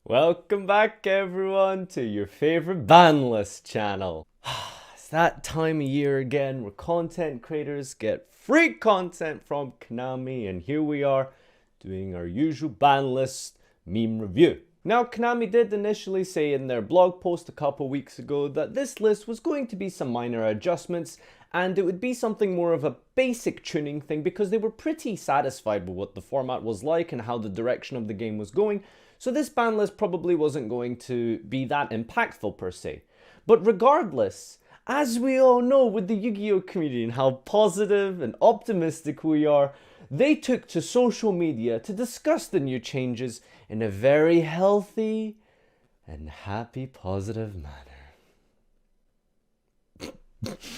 Welcome back everyone to your favorite Boundless channel. It's that time of year again where content creators get free content from Konami, and here we are doing our usual Boundless meme review. Now, Konami did initially say in their blog post a couple weeks ago that this list was going to be some minor adjustments and it would be something more of a basic tuning thing because they were pretty satisfied with what the format was like and how the direction of the game was going. So this ban list probably wasn't going to be that impactful per se. But regardless, as we all know with the Yu-Gi-Oh community and how positive and optimistic we are, they took to social media to discuss the new changes in a very healthy and happy, positive manner.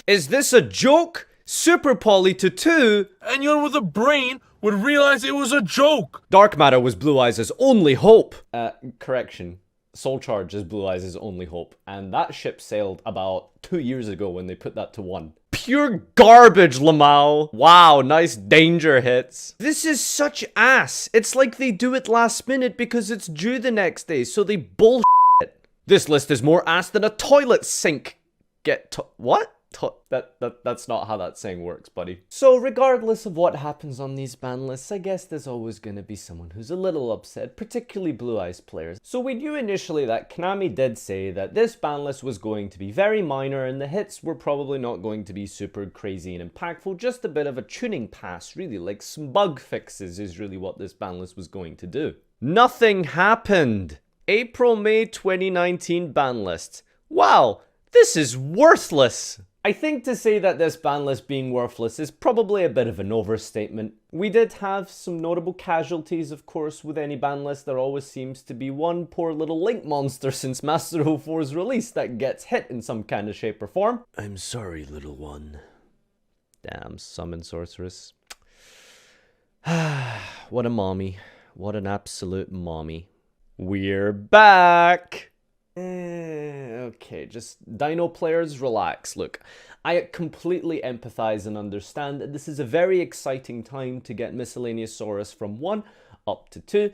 Is this a joke? Super Poly to 2? Anyone with a brain would realize it was a joke! Dark Matter was Blue Eyes' only hope. Correction. Soul Charge is Blue Eyes' only hope. And that ship sailed about 2 years ago when they put that to 1. Pure garbage, Lamau. Wow, nice danger hits. This is such ass. It's like they do it last minute because it's due the next day, so they bullshit. This list is more ass than a toilet sink. What? That's not how that saying works, buddy. So regardless of what happens on these ban lists, I guess there's always going to be someone who's a little upset, particularly Blue Eyes players. So we knew initially that Konami did say that this ban list was going to be very minor and the hits were probably not going to be super crazy and impactful, just a bit of a tuning pass, really, like some bug fixes is really what this ban list was going to do. Nothing happened. April-May 2019 ban list. Wow, this is worthless. I think to say that this ban list being worthless is probably a bit of an overstatement. We did have some notable casualties, of course. With any ban list, there always seems to be one poor little Link monster since Master 04's release that gets hit in some kind of shape or form. I'm sorry, little one. Damn, summon Sorceress. What a mommy. What an absolute mommy. We're back! Okay, just Dino players, relax. Look, I completely empathize and understand that this is a very exciting time to get Miscellaneous Sorceress from 1 up to 2,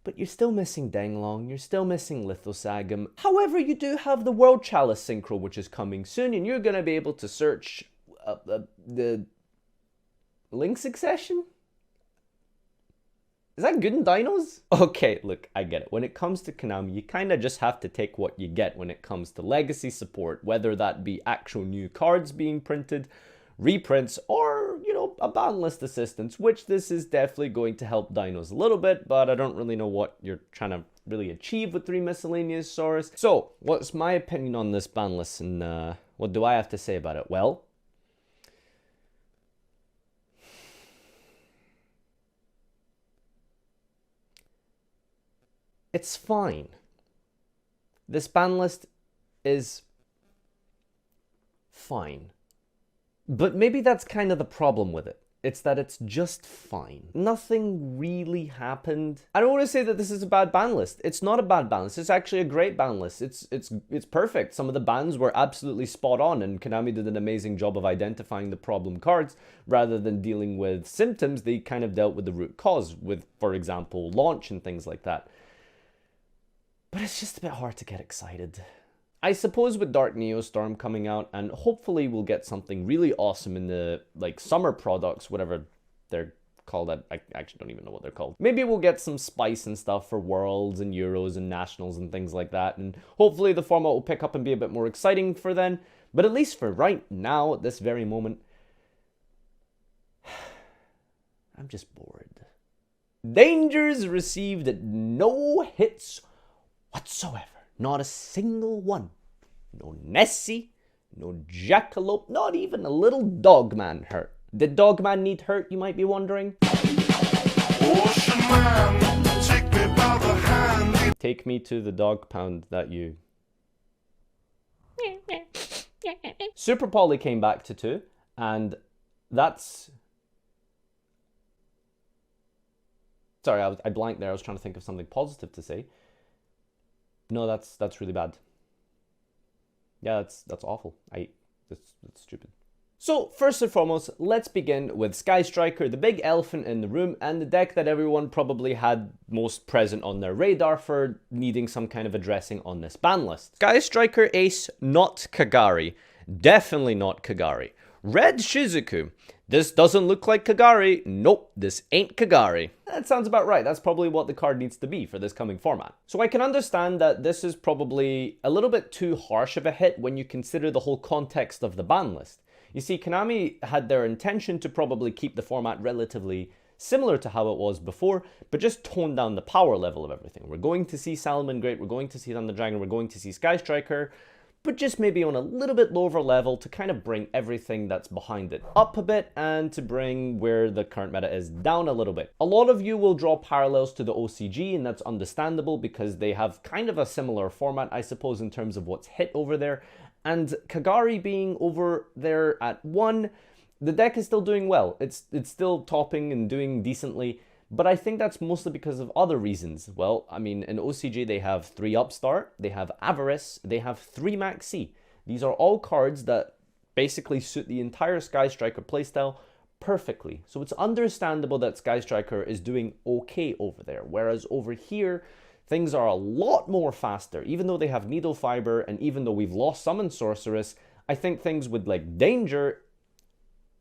but you're still missing Denglong, you're still missing Lithosagam. However, you do have the World Chalice Synchro, which is coming soon, and you're going to be able to search the Link Succession? Is that good in dinos? Okay, look, I get it. When it comes to Konami, you kind of just have to take what you get when it comes to legacy support, whether that be actual new cards being printed, reprints, or, you know, a ban list assistance, which this is definitely going to help dinos a little bit, but I don't really know what you're trying to really achieve with 3 Miscellaneous Sorceress. So, what's my opinion on this ban list, and what do I have to say about it? Well, it's fine. This ban list is fine. But maybe that's kind of the problem with it. It's that it's just fine. Nothing really happened. I don't want to say that this is a bad ban list. It's not a bad ban list. It's actually a great ban list. It's perfect. Some of the bans were absolutely spot on, and Konami did an amazing job of identifying the problem cards. Rather than dealing with symptoms, they kind of dealt with the root cause with, for example, launch and things like that. But it's just a bit hard to get excited. I suppose with Dark Neostorm coming out, and hopefully we'll get something really awesome in the, like, summer products, whatever they're called. I actually don't even know what they're called. Maybe we'll get some spice and stuff for Worlds and Euros and Nationals and things like that, and hopefully the format will pick up and be a bit more exciting for then. But at least for right now, at this very moment, I'm just bored. Dangers received no hits whatsoever. Not a single one. No Nessie, no Jackalope, not even a little Dogman hurt. Did Dogman need hurt, you might be wondering? Ocean man, take me by the hand. Take me to the dog pound that you... Super Poly came back to 2, and that's... Sorry, I blanked there. I was trying to think of something positive to say. No, that's really bad. Yeah, that's awful. That's stupid. So first and foremost, let's begin with Sky Striker, the big elephant in the room, and the deck that everyone probably had most present on their radar for needing some kind of addressing on this ban list. Sky Striker Ace, not Kagari. Definitely not Kagari. Red Shizuku. This doesn't look like Kagari. Nope, this ain't Kagari. That sounds about right. That's probably what the card needs to be for this coming format. So I can understand that this is probably a little bit too harsh of a hit when you consider the whole context of the ban list. You see, Konami had their intention to probably keep the format relatively similar to how it was before, but just tone down the power level of everything. We're going to see Salamangreat, we're going to see Thunder Dragon, we're going to see Sky Striker, but just maybe on a little bit lower level to kind of bring everything that's behind it up a bit and to bring where the current meta is down a little bit. A lot of you will draw parallels to the OCG, and that's understandable because they have kind of a similar format, I suppose, in terms of what's hit over there. And Kagari being over there at 1, the deck is still doing well. It's still topping and doing decently, but I think that's mostly because of other reasons. Well, I mean, in OCG they have 3 Upstart, they have Avarice, they have 3 Maxi. These are all cards that basically suit the entire Sky Striker playstyle perfectly. So it's understandable that Sky Striker is doing okay over there, whereas over here, things are a lot more faster. Even though they have Needle Fiber, and even though we've lost Summon Sorceress, I think things with like Danger,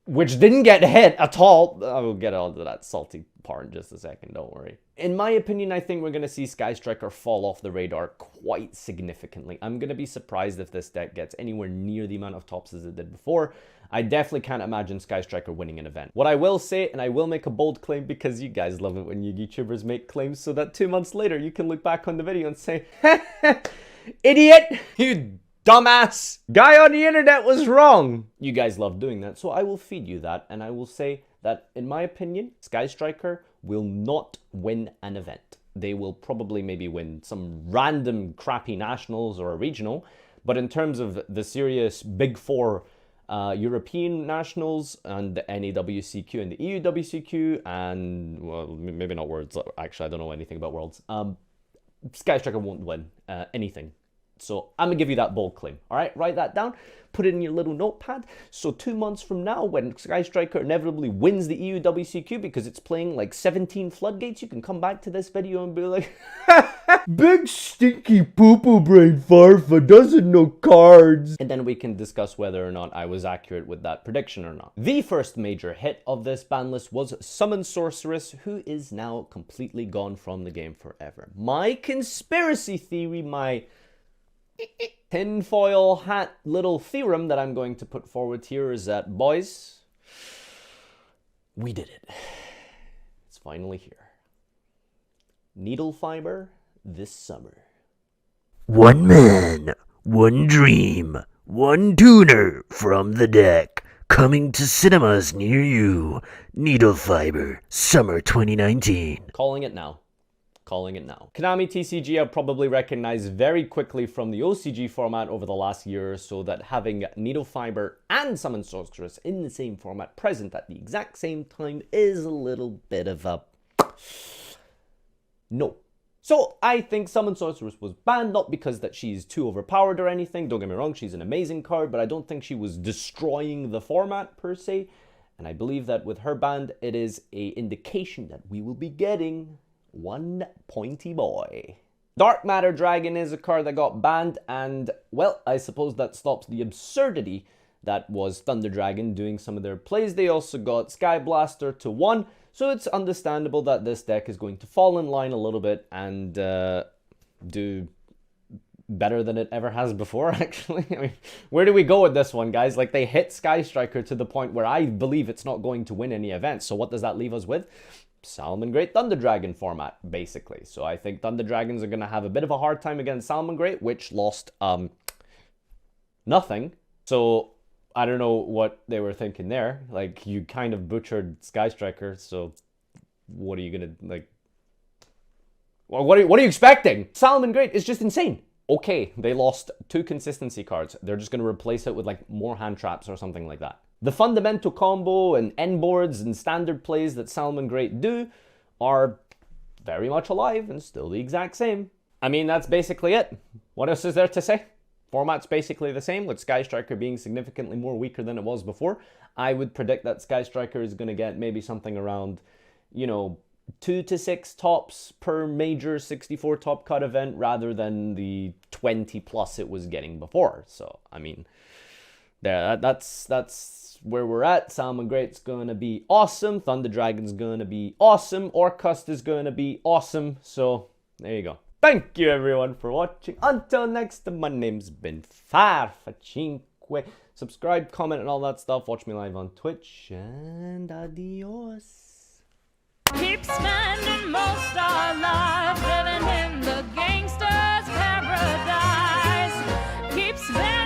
which didn't get hit at all. I will get onto that salty part in just a second, don't worry. In my opinion, I think we're going to see Sky Striker fall off the radar quite significantly. I'm going to be surprised if this deck gets anywhere near the amount of tops as it did before. I definitely can't imagine Sky Striker winning an event. What I will say, and I will make a bold claim because you guys love it when you YouTubers make claims so that 2 months later you can look back on the video and say, idiot, you dumbass guy on the internet was wrong. You guys love doing that, so I will feed you that, and I will say that, in my opinion, Sky Striker will not win an event. They will probably maybe win some random crappy nationals or a regional, but in terms of the serious big 4 European nationals and the NAWCQ and the EUWCQ and, well, maybe not Worlds. Actually, I don't know anything about Worlds. Sky Striker won't win anything. So I'm going to give you that bold claim. All right, write that down. Put it in your little notepad. So 2 months from now, when Sky Striker inevitably wins the EUWCQ because it's playing like 17 floodgates, you can come back to this video and be like, big stinky poo-poo brain Farfa doesn't know cards. And then we can discuss whether or not I was accurate with that prediction or not. The first major hit of this ban list was Summon Sorceress, who is now completely gone from the game forever. My conspiracy theory, my tinfoil hat little theorem that I'm going to put forward here is that, boys, we did it. It's finally here. Needle Fiber this summer. One man, one dream, one tuner from the deck. Coming to cinemas near you. Needle Fiber, summer 2019. Calling it now. Calling it now. Konami TCG have probably recognized very quickly from the OCG format over the last year or so that having Needle Fiber and Summon Sorceress in the same format present at the exact same time is a little bit of a no. So I think Summon Sorceress was banned, not because that she's too overpowered or anything. Don't get me wrong, she's an amazing card, but I don't think she was destroying the format per se. And I believe that with her banned, it is an indication that we will be getting one pointy boy. Dark Matter Dragon is a card that got banned, and, well, I suppose that stops the absurdity that was Thunder Dragon doing some of their plays. They also got Sky Blaster to 1, so it's understandable that this deck is going to fall in line a little bit and do better than it ever has before, actually. I mean, where do we go with this one, guys? Like, they hit Sky Striker to the point where I believe it's not going to win any events, so what does that leave us with? Salamangreat Thunder Dragon format, basically. So I think Thunder Dragons are going to have a bit of a hard time against Salamangreat, which lost nothing. So I don't know what they were thinking there. Like, you kind of butchered Sky Striker, so what are you going to, like... Well, what are you expecting? Salamangreat is just insane. Okay, they lost 2 consistency cards. They're just going to replace it with, like, more hand traps or something like that. The fundamental combo and end boards and standard plays that Salamangreat do are very much alive and still the exact same. I mean, that's basically it. What else is there to say? Format's basically the same, with Sky Striker being significantly more weaker than it was before. I would predict that Sky Striker is going to get maybe something around, you know, 2 to 6 tops per major 64 top cut event rather than the 20 plus it was getting before. So, I mean, that's where we're at. Salmon Great's gonna be awesome. Thunder Dragon's gonna be awesome. Orcust is gonna be awesome. So, there you go. Thank you everyone for watching. Until next time, my name's been FarfaYGO. Subscribe, comment, and all that stuff. Watch me live on Twitch, and adios. Keep spending most our lives living in the gangster's paradise. Keep spending